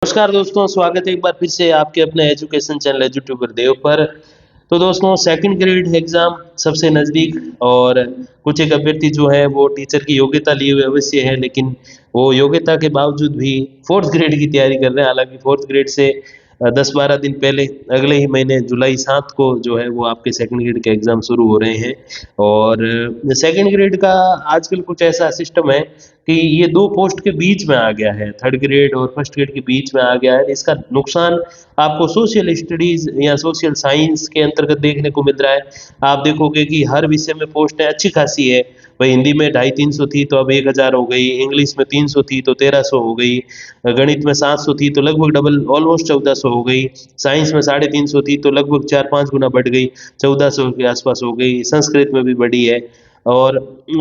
नमस्कार दोस्तों, स्वागत है एक बार फिर से आपके अपने एजुकेशन चैनल एजुट्यूबर देव पर। तो दोस्तों सेकंड ग्रेड एग्ज़ाम सबसे नज़दीक और कुछ एक अभ्यर्थी जो है वो टीचर की योग्यता लिए हुए अवश्य है, लेकिन वो योग्यता के बावजूद भी फोर्थ ग्रेड की तैयारी कर रहे हैं। हालांकि फोर्थ ग्रेड से 10-12 दिन पहले अगले ही महीने जुलाई 7 को जो है वो आपके सेकंड ग्रेड के एग्ज़ाम शुरू हो रहे हैं। और सेकंड ग्रेड का आजकल कुछ ऐसा सिस्टम है कि ये दो पोस्ट के बीच में आ गया है, थर्ड ग्रेड और फर्स्ट ग्रेड के बीच में आ गया है। इसका नुकसान आपको सोशल स्टडीज़ या सोशल साइंस के अंतर्गत देखने को मिल रहा है। आप देखोगे कि हर विषय में पोस्टें अच्छी खासी है। भाई हिंदी में 250-300 थी तो अब 1000 हो गई, इंग्लिश में 300 थी तो 1300 हो गई, गणित में 700 थी तो लगभग डबल ऑलमोस्ट 1400 हो गई, साइंस में 350 थी तो लगभग 4-5 गुना बढ़ गई, 1400 के आसपास हो गई, संस्कृत में भी बढ़ी है। और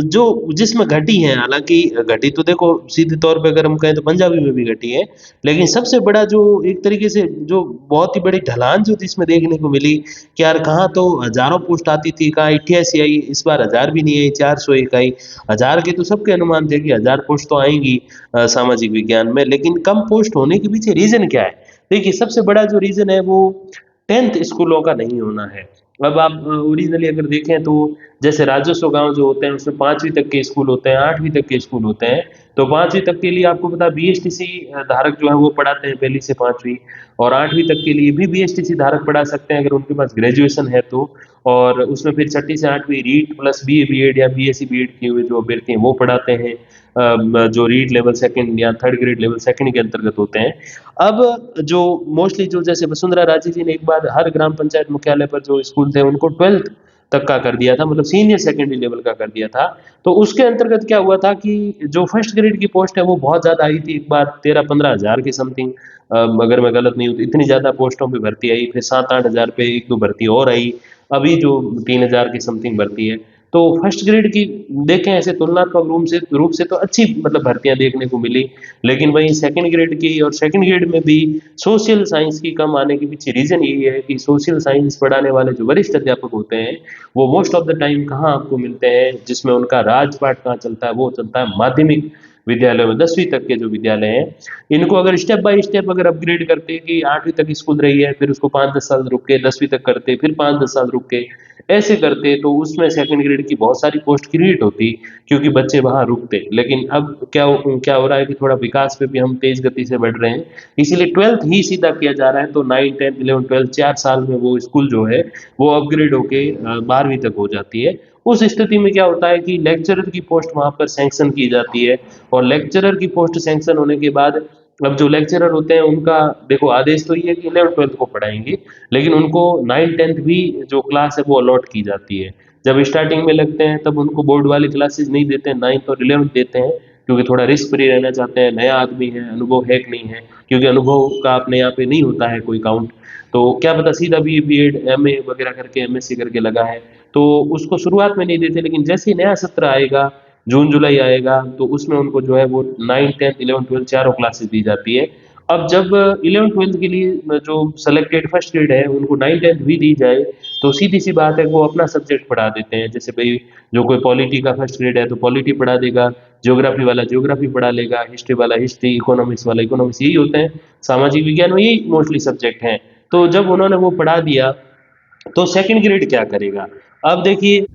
जो जिसमें घटी है, हालांकि घटी तो देखो सीधे तौर पे अगर हम कहें तो पंजाबी में भी घटी है, लेकिन सबसे बड़ा जो एक तरीके से जो बहुत ही बड़ी ढलान जो इसमें देखने को मिली कि यार कहाँ तो हजारों पोस्ट आती थी, कहाँ 88 आई, इस बार 1000 भी नहीं आई, 401 आई। 1000 के तो सबके अनुमान थे कि 1000 पोस्ट तो आएंगी सामाजिक विज्ञान में, लेकिन कम पोस्ट होने के पीछे रीजन क्या है? देखिए सबसे बड़ा जो रीजन है वो 10th स्कूलों का नहीं होना है। अब आप ओरिजिनली अगर देखें तो जैसे राजस्व गांव जो होते हैं उसमें 5वीं तक के स्कूल होते हैं, 8वीं तक के स्कूल होते हैं। तो 5वीं तक के लिए आपको पता बीएसटीसी धारक जो है वो पढ़ाते हैं पहली से 5वीं, और 8वीं तक के लिए भी बीएसटीसी धारक पढ़ा सकते हैं अगर उनके पास ग्रेजुएशन है तो। और उसमें फिर 6ठी से 8वीं रीट प्लस बीए बीएड या बीएससी बीएड किए हुए जो अभ्यर्थी हैं वो पढ़ाते हैं, जो रीट लेवल सेकंड या थर्ड ग्रेड लेवल सेकंड के अंतर्गत होते हैं। अब जो मोस्टली जो जैसे वसुंधरा राजे जी ने एक बार हर ग्राम पंचायत मुख्यालय पर जो स्कूल थे उनको 12th तक का कर दिया था, मतलब सीनियर सेकेंडरी लेवल का कर दिया था। तो उसके अंतर्गत क्या हुआ था कि जो फर्स्ट ग्रेड की पोस्ट है वो बहुत ज़्यादा आई थी, एक बार 13-15 हज़ार के समथिंग, अगर मैं गलत नहीं हूँ तो इतनी ज़्यादा पोस्टों पे भर्ती आई, फिर 7-8 हज़ार पे एक दो भर्ती और आई, अभी जो 3000 की समथिंग भर्ती है। तो फर्स्ट ग्रेड की देखें ऐसे तुलनात्मक रूप से तो अच्छी मतलब भर्तियां देखने को मिली, लेकिन वहीं सेकंड ग्रेड की और सेकंड ग्रेड में भी सोशल साइंस की कम आने के पीछे रीजन यही है कि सोशल साइंस पढ़ाने वाले जो वरिष्ठ अध्यापक होते हैं वो मोस्ट ऑफ द टाइम कहाँ आपको मिलते हैं, जिसमें उनका राजपाट कहाँ चलता है, वो चलता है माध्यमिक विद्यालयों में, 10वीं तक के जो विद्यालय हैं। इनको अगर स्टेप बाय स्टेप अगर अपग्रेड करते कि 8वीं तक स्कूल रही है, फिर उसको 5-10 साल रुक के 10वीं तक करते, फिर 5-10 साल रुक के ऐसे करते, तो उसमें सेकंड ग्रेड की बहुत सारी पोस्ट क्रिएट होती, क्योंकि बच्चे वहाँ रुकते। लेकिन अब क्या हो रहा है कि थोड़ा विकास पे भी हम तेज गति से बढ़ रहे हैं, इसीलिए 12th ही सीधा किया जा रहा है। तो 9, 10, 11, 12 4 साल में वो स्कूल जो है वो अपग्रेड होके 12वीं तक हो जाती है। उस स्थिति में क्या होता है कि लेक्चरर की पोस्ट वहाँ पर सैंक्शन की जाती है, और लेक्चरर की पोस्ट सैंक्शन होने के बाद अब जो लेक्चरर होते हैं उनका देखो आदेश तो ये है कि 11th-12th को पढ़ाएंगे, लेकिन उनको 9-10th भी जो क्लास है वो अलॉट की जाती है। जब स्टार्टिंग में लगते हैं तब उनको बोर्ड वाली क्लासेस नहीं देते हैं, 9th और 11th देते हैं, क्योंकि थोड़ा रिस्क फ्री रहना चाहते हैं, नया आदमी है, अनुभव है कि नहीं है, क्योंकि अनुभव का अपने यहाँ पे नहीं होता है कोई काउंट। तो क्या पता सीधा भी बीएड एमए वगैरह करके एमएससी करके लगा है, तो उसको शुरुआत में नहीं देते, लेकिन जैसे ही नया सत्र आएगा, जून जुलाई आएगा, तो उसमें उनको जो है वो 9, 10, 11, 12 चारों क्लासेस दी जाती है। अब जब 11th-12th के लिए जो सेलेक्टेड फर्स्ट ग्रेड है उनको 9, 10th भी दी जाए, तो सीधी सी बात है वो अपना सब्जेक्ट पढ़ा देते हैं। जैसे भाई जो कोई पॉलिटी का फर्स्ट ग्रेड है तो पॉलिटी पढ़ा देगा, ज्योग्राफी वाला ज्योग्राफी पढ़ा लेगा, हिस्ट्री वाला हिस्ट्री, इकोनॉमिक्स वाला इकोनॉमिक्स, यही होते हैं सामाजिक विज्ञान में, यही मोस्टली सब्जेक्ट हैं। तो जब उन्होंने वो पढ़ा दिया तो सेकंड ग्रेड क्या करेगा? अब देखिए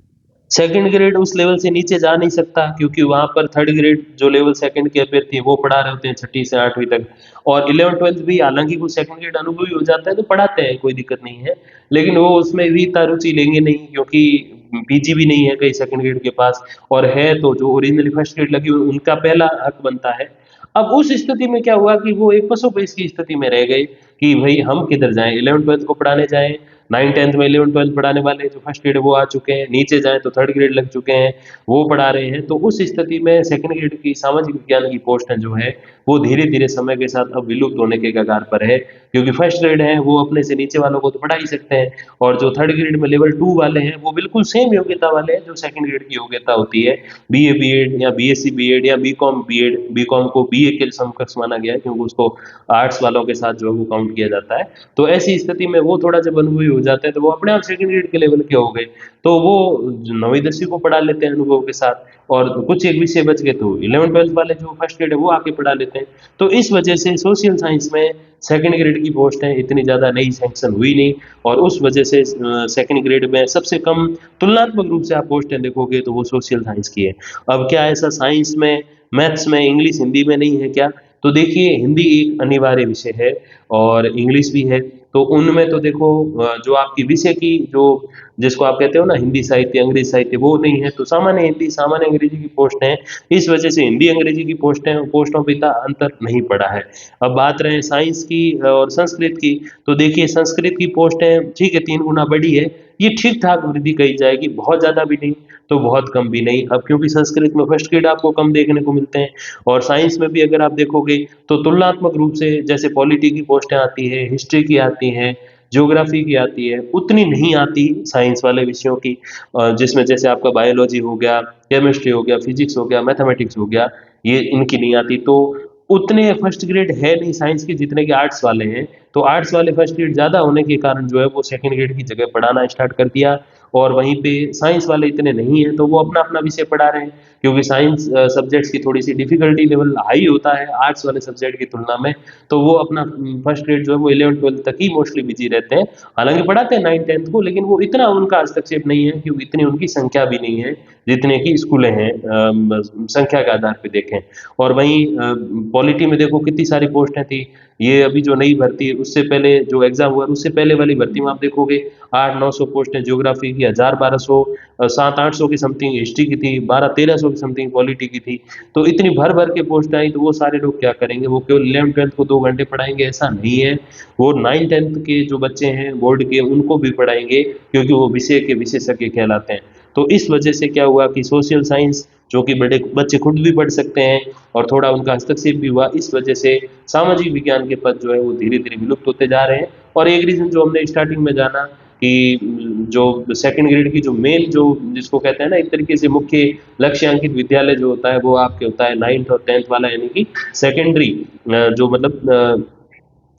सेकंड ग्रेड उस लेवल से नीचे जा नहीं सकता, क्योंकि वहाँ पर थर्ड ग्रेड जो लेवल सेकंड के अभ्यर्थी हैं वो पढ़ा रहे होते हैं 6ठी से 8वीं तक, और 11th-12th भी हालांकि कुछ सेकंड ग्रेड अनुभवी हो जाता है तो पढ़ाते हैं, कोई दिक्कत नहीं है, लेकिन वो उसमें भी इतना रुचि लेंगे नहीं, क्योंकि पीजी भी नहीं है कई सेकंड ग्रेड के पास, और है तो जो ओरिजिनली फर्स्ट ग्रेड लगी हुई उनका पहला हक बनता है। अब उस स्थिति में क्या हुआ कि वो एक पसोपेश की स्थिति में रह गए कि भाई हम किधर जाएं, 11th-12th को पढ़ाने जाएं, 9, 10th में 11th-12th पढ़ाने वाले जो फर्स्ट ग्रेड है वो आ चुके हैं, नीचे जाएं तो थर्ड ग्रेड लग चुके हैं, वो पढ़ा रहे हैं। तो उस स्थिति में सेकंड ग्रेड की सामाजिक विज्ञान की पोस्ट जो है वो धीरे धीरे समय के साथ अब विलुप्त होने के कगार पर है, क्योंकि फर्स्ट ग्रेड है वो अपने से नीचे वालों को तो पढ़ा ही सकते हैं, और जो थर्ड ग्रेड में लेवल 2 वाले हैं वो बिल्कुल सेम योग्यता वाले हैं जो सेकंड ग्रेड की योग्यता होती है, बीए बीएड या बीएससी बीएड या बीकॉम बीएड। बीकॉम को बीए के समकक्ष माना गया है क्योंकि उसको आर्ट्स वालों के साथ जो है वो काउंट किया जाता है। तो ऐसी स्थिति में वो थोड़ा जब अनुभवी हो हो जाते हैं तो वो अपने आप सेकंड ग्रेड के लेवल के हो गए। तो वो 9वीं 10वीं को पढ़ा लेते हैं अनुभव के साथ, और कुछ एक विषय बच गए तो 11 12 वाले जो फर्स्ट ग्रेड है वो आके पढ़ा लेते हैं। तो इस वजह से सोशल साइंस में सेकंड ग्रेड की पोस्टें इतनी ज़्यादा नई सैंक्शन हुई नहीं, और उस वजह से सेकंड ग्रेड में सबसे कम तुलनात्मक रूप से आप पोस्टें देखोगे तो वो सोशल साइंस की है। अब क्या ऐसा साइंस में, मैथ्स में, इंग्लिश हिंदी में नहीं है क्या? तो देखिए हिंदी एक अनिवार्य विषय है और इंग्लिश भी है। तो उनमें तो देखो जो आपकी विषय की जो, जिसको आप कहते हो ना हिंदी साहित्य, अंग्रेजी साहित्य, वो नहीं है, तो सामान्य हिंदी सामान्य अंग्रेजी की पोस्ट है। इस वजह से हिंदी अंग्रेजी की पोस्टों पे इतना अंतर नहीं पड़ा है। अब बात रहे साइंस की और संस्कृत की, तो देखिए संस्कृत की पोस्टें ठीक है 3 गुना बढ़ी है, ये ठीक ठाक वृद्धि कही जाएगी, बहुत ज़्यादा भी नहीं तो बहुत कम भी नहीं। अब क्योंकि संस्कृत में फर्स्ट ग्रेड आपको कम देखने को मिलते हैं, और साइंस में भी अगर आप देखोगे तो तुलनात्मक रूप से जैसे पॉलिटी की पोस्टें आती है, हिस्ट्री की आती हैं, ज्योग्राफी की आती है, उतनी नहीं आती साइंस वाले विषयों की, जिसमें जैसे आपका बायोलॉजी हो गया, केमिस्ट्री हो गया, फिजिक्स हो गया, मैथमेटिक्स हो गया, ये इनकी नहीं आती। तो उतने फर्स्ट ग्रेड है नहीं साइंस के जितने के आर्ट्स वाले हैं। तो आर्ट्स वाले फर्स्ट ग्रेड ज़्यादा होने के कारण जो है वो सेकंड ग्रेड की जगह पढ़ाना स्टार्ट कर दिया, और वहीं पे साइंस वाले इतने नहीं हैं तो वो अपना अपना विषय पढ़ा रहे हैं, क्योंकि साइंस सब्जेक्ट्स की थोड़ी सी डिफिकल्टी लेवल हाई होता है आर्ट्स वाले सब्जेक्ट की तुलना में। तो वो अपना फर्स्ट ग्रेड जो है वो 11 12 तक ही मोस्टली बिजी रहते हैं, हालांकि पढ़ाते हैं 9 10 को, लेकिन वो इतना उनका हस्तक्षेप नहीं है क्योंकि इतनी उनकी संख्या भी नहीं है जितने की स्कूलें हैं, संख्या के आधार पे देखें। और वहीं पॉलिटी में देखो कितनी सारी पोस्टें थी, ये अभी जो नई भर्ती है उससे पहले जो एग्जाम हुआ उससे पहले वाली भर्ती में आप देखोगे 8 900 पोस्टें ज्योग्राफी की, 1000 1200 7 800 की समथिंग हिस्ट्री की थी, 12 1300 की समथिंग पॉलिटी की थी। तो इतनी भर भर के पोस्ट आई तो वो सारे लोग क्या करेंगे, वो केवल 11 12 को 2 घंटे पढ़ाएंगे? ऐसा नहीं है, वो 9 10 के जो बच्चे हैं बोर्ड के उनको भी पढ़ाएंगे, क्योंकि वो विषय के विशेषज्ञ कहलाते हैं। तो इस वजह से क्या हुआ कि सोशल साइंस जो कि बड़े बच्चे खुद भी पढ़ सकते हैं और थोड़ा उनका हस्तक्षेप भी हुआ, इस वजह से सामाजिक विज्ञान के पद जो है वो धीरे धीरे विलुप्त होते जा रहे हैं। और एक रीजन जो हमने स्टार्टिंग में जाना कि जो सेकंड ग्रेड की जो मेन जो जिसको कहते हैं ना एक तरीके से मुख्य लक्ष्यांकित विद्यालय जो होता है वो आपके होता है 9th और 10th वाला, यानी कि सेकेंडरी, जो मतलब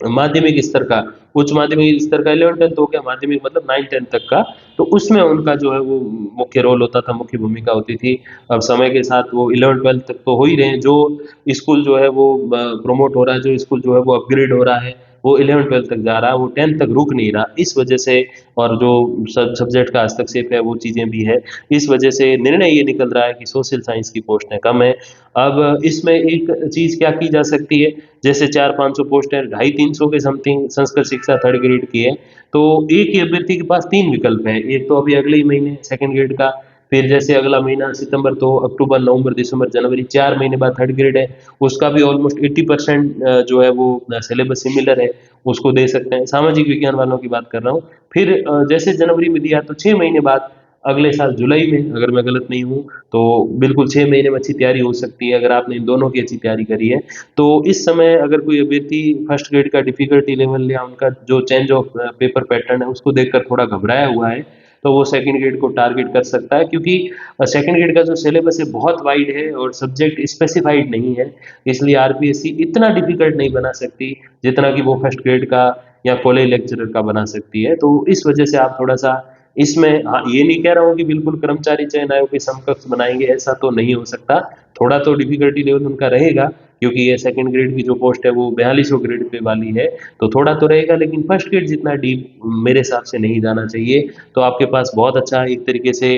माध्यमिक स्तर का, उच्च माध्यमिक स्तर का 11 10 हो गया, माध्यमिक मतलब 9 10 तक का। तो उसमें उनका जो है वो मुख्य रोल होता था, मुख्य भूमिका होती थी। अब समय के साथ वो 11 12 तक तो हो ही रहे हैं, जो स्कूल जो है वो प्रमोट हो रहा है, जो स्कूल जो है वो अपग्रेड हो रहा है, वो 11 12 तक जा रहा है, वो 10 तक रुक नहीं रहा, इस वजह से। और जो सब्जेक्ट का हस्तक्षेप है वो चीज़ें भी है, इस वजह से निर्णय ये निकल रहा है कि सोशल साइंस की पोस्टें कम है। अब इसमें एक चीज़ क्या की जा सकती है, जैसे 400-500 पोस्ट है, 250-300 के समथिंग संस्कृत शिक्षा थर्ड ग्रेड की है, तो एक ही अभ्यर्थी के पास 3 विकल्प है। एक तो अभी अगले ही महीने सेकंड ग्रेड का, फिर जैसे अगला महीना सितंबर, तो अक्टूबर नवंबर दिसंबर जनवरी 4 महीने बाद थर्ड ग्रेड है, उसका भी ऑलमोस्ट 80% जो है वो सिलेबस सिमिलर है, उसको दे सकते हैं। सामाजिक विज्ञान वालों की बात कर रहा हूँ। फिर जैसे जनवरी में दिया तो 6 महीने बाद अगले साल जुलाई में, अगर मैं गलत नहीं हूँ तो बिल्कुल 6 महीने में अच्छी तैयारी हो सकती है अगर आपने इन दोनों की अच्छी तैयारी करी है। तो इस समय अगर कोई अभ्यर्थी फर्स्ट ग्रेड का डिफिकल्टी लेवल या उनका जो चेंज ऑफ पेपर पैटर्न है उसको देखकर थोड़ा घबराया हुआ है, तो वो सेकंड ग्रेड को टारगेट कर सकता है, क्योंकि सेकंड ग्रेड का जो सिलेबस है बहुत वाइड है और सब्जेक्ट स्पेसिफाइड नहीं है, इसलिए आरपीएससी इतना डिफिकल्ट नहीं बना सकती जितना कि वो फर्स्ट ग्रेड का या कॉलेज लेक्चरर का बना सकती है। तो इस वजह से आप थोड़ा सा इसमें, हाँ ये नहीं कह रहा हूँ कि बिल्कुल कर्मचारी चयन आयोग के समकक्ष बनाएंगे, ऐसा तो नहीं हो सकता, थोड़ा तो डिफिकल्टी लेवल उनका रहेगा, क्योंकि ये सेकंड ग्रेड की जो पोस्ट है वो 4200 ग्रेड पे वाली है, तो थोड़ा तो रहेगा, लेकिन फर्स्ट ग्रेड जितना डीप मेरे हिसाब से नहीं जाना चाहिए। तो आपके पास बहुत अच्छा एक तरीके से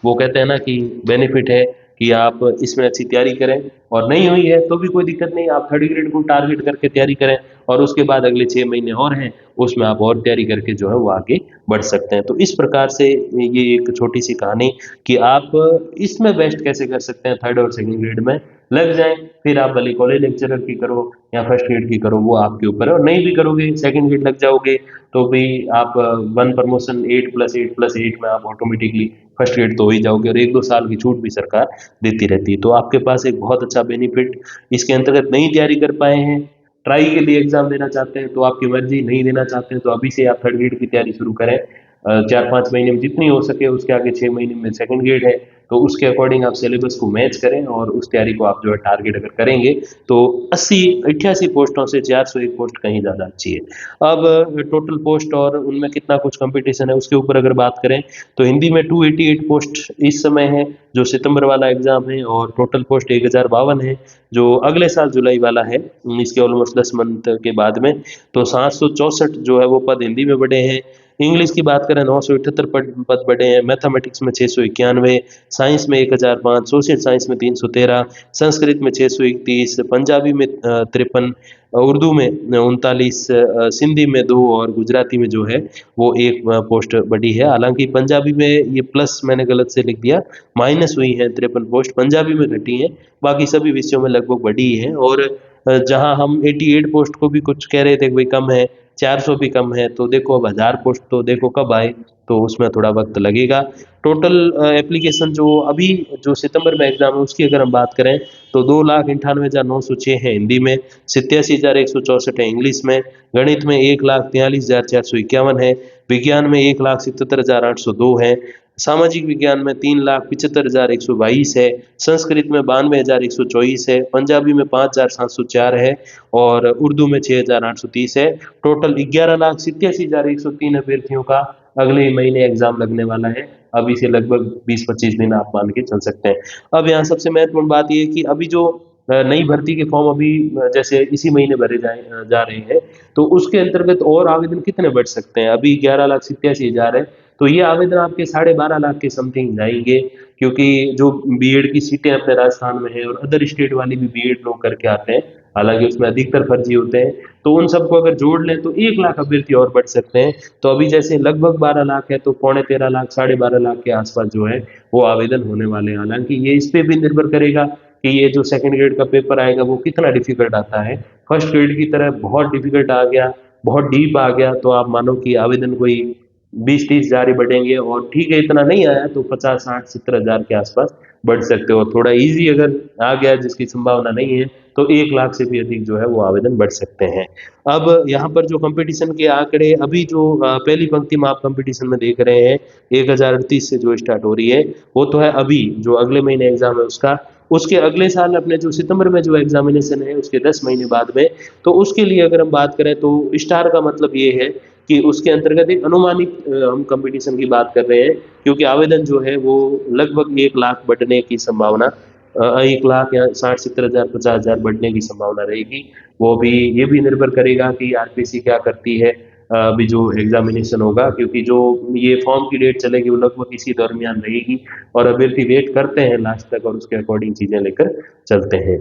वो कहते हैं ना कि बेनिफिट है कि आप इसमें अच्छी तैयारी करें, और नहीं हुई है तो भी कोई दिक्कत नहीं, आप थर्ड ग्रेड को टारगेट करके तैयारी करें, और उसके बाद अगले 6 महीने और हैं उसमें आप और तैयारी करके जो है वो आगे बढ़ सकते हैं। तो इस प्रकार से ये एक छोटी सी कहानी कि आप इसमें बेस्ट कैसे कर सकते हैं, थर्ड और सेकंड ग्रेड में लग जाएं, फिर आप भले कॉलेज लेक्चरर की करो या फर्स्ट ग्रेड की करो, वो आपके ऊपर है, और नहीं भी करोगे सेकंड ग्रेड लग जाओगे तो भी आप 1 प्रमोशन 8+8+8 में आप ऑटोमेटिकली फर्स्ट ग्रेड तो हो ही जाओगे, और 1 2 साल की छूट भी सरकार देती रहती है। तो आपके पास एक बहुत अच्छा बेनिफिट इसके अंतर्गत, नहीं तैयारी कर पाए हैं, ट्राई के लिए एग्जाम देना चाहते हैं तो आपकी मर्जी, नहीं देना चाहते हैं तो अभी से आप थर्ड ग्रेड की तैयारी शुरू करें। 4 5 महीने में जितनी हो सके, उसके आगे 6 महीने में सेकंड ग्रेड है, तो उसके अकॉर्डिंग आप सिलेबस को मैच करें और उस तैयारी को आप जो है टारगेट अगर करेंगे तो 88 पोस्टों से 401 पोस्ट कहीं ज़्यादा अच्छी है। अब टोटल पोस्ट और उनमें कितना कुछ कंपटीशन है उसके ऊपर अगर बात करें तो हिंदी में 288 पोस्ट इस समय है जो सितंबर वाला एग्ज़ाम है, और टोटल पोस्ट 1052 है जो अगले साल जुलाई वाला है, इसके ऑलमोस्ट 10 मंथ के बाद में। तो 764 जो है वो पद हिंदी में बढ़े हैं। इंग्लिश की बात करें 978 पद बढ़े हैं, मैथमेटिक्स में 691, साइंस में 1005, सोशल साइंस में 313, संस्कृत में 631, पंजाबी में 53, उर्दू में 39, सिंधी में 2 और गुजराती में जो है वो एक पोस्ट बढ़ी है। हालांकि पंजाबी में ये प्लस मैंने गलत से लिख दिया, माइनस हुई है 53 पोस्ट पंजाबी में घटी है, बाकी सभी विषयों में लगभग बढ़ी है। और जहां हम 88 पोस्ट को भी कुछ कह रहे थे कि भाई कम है, 400 भी कम है, तो देखो अब 1000 पोस्ट तो देखो कब आए, तो उसमें थोड़ा वक्त लगेगा। टोटल एप्लीकेशन जो अभी जो सितंबर में एग्जाम है उसकी अगर हम बात करें तो 2,98,906 है हिंदी में, 87,164 है इंग्लिश में, गणित में 1,43,451 है, विज्ञान में 1,77,802 है, सामाजिक विज्ञान में 3,75,122 है, संस्कृत में 92,124 है, पंजाबी में 5,704 है और उर्दू में 6,830 है। टोटल 11,87,103 अभ्यर्थियों का अगले महीने एग्जाम लगने वाला है। अभी से लगभग 20-25 दिन आप मान के चल सकते हैं। अब यहाँ सबसे महत्वपूर्ण बात यह है कि अभी जो नई भर्ती के फॉर्म अभी जैसे इसी महीने भरे जा रहे हैं, तो उसके अंतर्गत और आवेदन कितने बढ़ सकते हैं। अभी 11,87,000 है, तो ये आवेदन आपके 12.5 लाख के समथिंग जाएंगे, क्योंकि जो बीएड की सीटें अपने राजस्थान में है और अदर स्टेट वाली भी बीएड लोग करके आते हैं, हालांकि उसमें अधिकतर फर्जी होते हैं, तो उन सबको अगर जोड़ लें तो 1 लाख अभ्यर्थी और बढ़ सकते हैं। तो अभी जैसे लगभग 12 लाख है, तो 13.25 लाख 12.5 लाख के आसपास जो है वो आवेदन होने वाले हैं। हालांकि ये इस पे भी निर्भर करेगा कि ये जो सेकंड ग्रेड का पेपर आएगा वो कितना डिफिकल्ट आता है। फर्स्ट ग्रेड की तरह बहुत डिफिकल्ट आ गया, बहुत डीप आ गया, तो आप मानो कि आवेदन कोई 20-30 हज़ार ही बढ़ेंगे, और ठीक है इतना नहीं आया तो 50-60-70 हज़ार के आसपास बढ़ सकते हो। थोड़ा इजी अगर आ गया जिसकी संभावना नहीं है तो 1 लाख से भी अधिक जो है वो आवेदन बढ़ सकते हैं। अब यहाँ पर जो कंपटीशन के आंकड़े अभी जो पहली पंक्ति में आप कंपटीशन में देख रहे हैं 1038 से जो स्टार्ट हो रही है, वो तो है अभी जो अगले महीने एग्जाम है उसका। उसके अगले साल अपने जो सितंबर में जो एग्जामिनेशन है उसके 10 महीने बाद में, तो उसके लिए अगर हम बात करें तो स्टार का मतलब ये है कि उसके अंतर्गत एक अनुमानित हम कंपटीशन की बात कर रहे हैं, क्योंकि आवेदन जो है वो लगभग 1 लाख बढ़ने की संभावना, 1 लाख या 60-70 हज़ार 50 हज़ार बढ़ने की संभावना रहेगी। वो भी ये भी निर्भर करेगा कि आरपीसी क्या करती है अभी जो एग्जामिनेशन होगा, क्योंकि जो ये फॉर्म की डेट चलेगी वो लगभग इसी दरमियान रहेगी, और अभ्यर्थी वेट करते हैं लास्ट तक और उसके अकॉर्डिंग चीज़ें लेकर चलते हैं।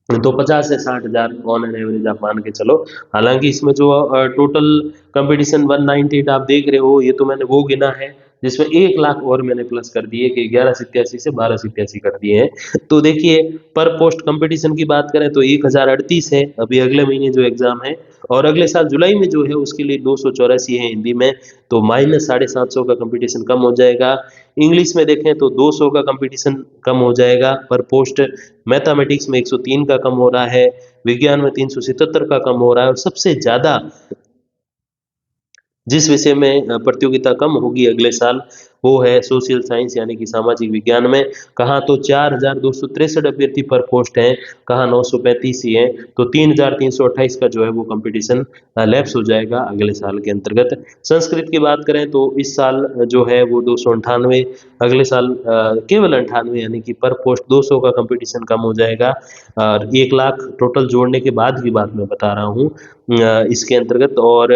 तो 50 से 60 हज़ार ऑन एन एवरेज आप मान के चलो। हालांकि इसमें जो टोटल कंपटीशन 198 आप देख रहे हो, ये तो मैंने वो गिना है जिसमें 1 लाख और मैंने प्लस कर दिए कि 1187 से 1287 कर दिए हैं। तो देखिए पर पोस्ट कंपटीशन की बात करें तो 1038 है अभी अगले महीने जो एग्जाम है, और अगले साल जुलाई में जो है उसके लिए 284 है हिंदी में, तो माइनस 750 का कंपटीशन कम हो जाएगा। इंग्लिश में देखें तो 200 का कंपटीशन कम हो जाएगा पर पोस्ट, मैथमेटिक्स में 103 का कम हो रहा है, विज्ञान में 377 का कम हो रहा है, और सबसे ज़्यादा जिस विषय में प्रतियोगिता कम होगी अगले साल वो है सोशल साइंस यानी कि सामाजिक विज्ञान में। कहाँ तो 4,263 अभ्यर्थी पर पोस्ट हैं, कहाँ 935 ही हैं, तो 3,328 का जो है वो कंपटीशन लैप्स हो जाएगा अगले साल के अंतर्गत। संस्कृत की बात करें तो इस साल जो है वो 298, अगले साल केवल 98 यानी कि पर पोस्ट 200 का कंपटीशन कम हो जाएगा। और 1 लाख टोटल जोड़ने के बाद की बात मैं बता रहा हूँ इसके अंतर्गत। और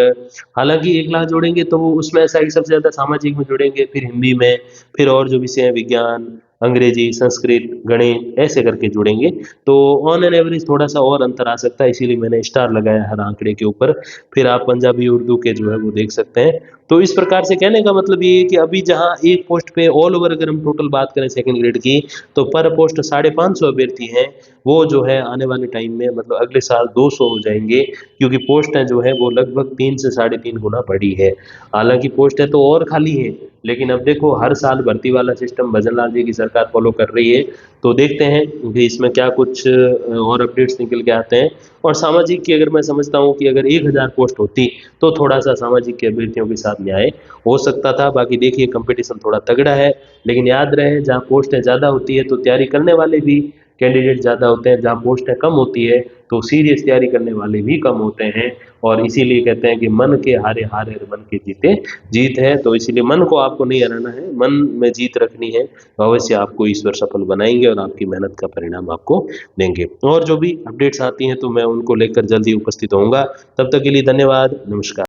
हालांकि 1 लाख जोड़ेंगे तो वो उसमें ऐसा है कि सबसे ज़्यादा सामाजिक में जुड़ेंगे, फिर हिंदी में, फिर और जो विषय हैं विज्ञान, अंग्रेजी, संस्कृत, गणित ऐसे करके जुड़ेंगे। तो ऑन एन एवरेज थोड़ा सा और अंतर आ सकता है, इसीलिए मैंने स्टार लगाया हर आंकड़े के ऊपर। फिर आप पंजाबी उर्दू के जो है वो देख सकते हैं। तो इस प्रकार से कहने का मतलब ये है कि अभी जहाँ एक पोस्ट पे ऑल ओवर अगर हम टोटल बात करें सेकंड ग्रेड की, तो पर पोस्ट 550 अभ्यर्थी हैं, वो जो है आने वाले टाइम में मतलब अगले साल 200 हो जाएंगे, क्योंकि पोस्टें जो है वो लगभग 3 से 3.5 गुना बढ़ी है। हालांकि पोस्टें तो और खाली है, लेकिन अब देखो हर साल भर्ती वाला सिस्टम भजन लाल जी की सरकार फॉलो कर रही है, तो देखते हैं कि इसमें क्या कुछ और अपडेट्स निकल के आते हैं। और सामाजिक की अगर मैं समझता हूँ कि अगर 1000 पोस्ट होती तो थोड़ा सा सामाजिक के अभ्यर्थियों के साथ न्याय हो सकता था। बाकी देखिए कंपटीशन थोड़ा तगड़ा है, लेकिन याद रहे जहाँ पोस्टें ज़्यादा होती है तो तैयारी करने वाले भी कैंडिडेट ज़्यादा होते हैं, जहाँ पोस्टें कम होती है तो सीरियस तैयारी करने वाले भी कम होते हैं। और इसीलिए कहते हैं कि मन के हारे हारे और मन के जीते जीत है। तो इसीलिए मन को आपको नहीं हराना है, मन में जीत रखनी है, तो अवश्य आपको ईश्वर सफल बनाएंगे और आपकी मेहनत का परिणाम आपको देंगे। और जो भी अपडेट्स आती हैं तो मैं उनको लेकर जल्दी उपस्थित होऊंगा। तब तक के लिए धन्यवाद, नमस्कार।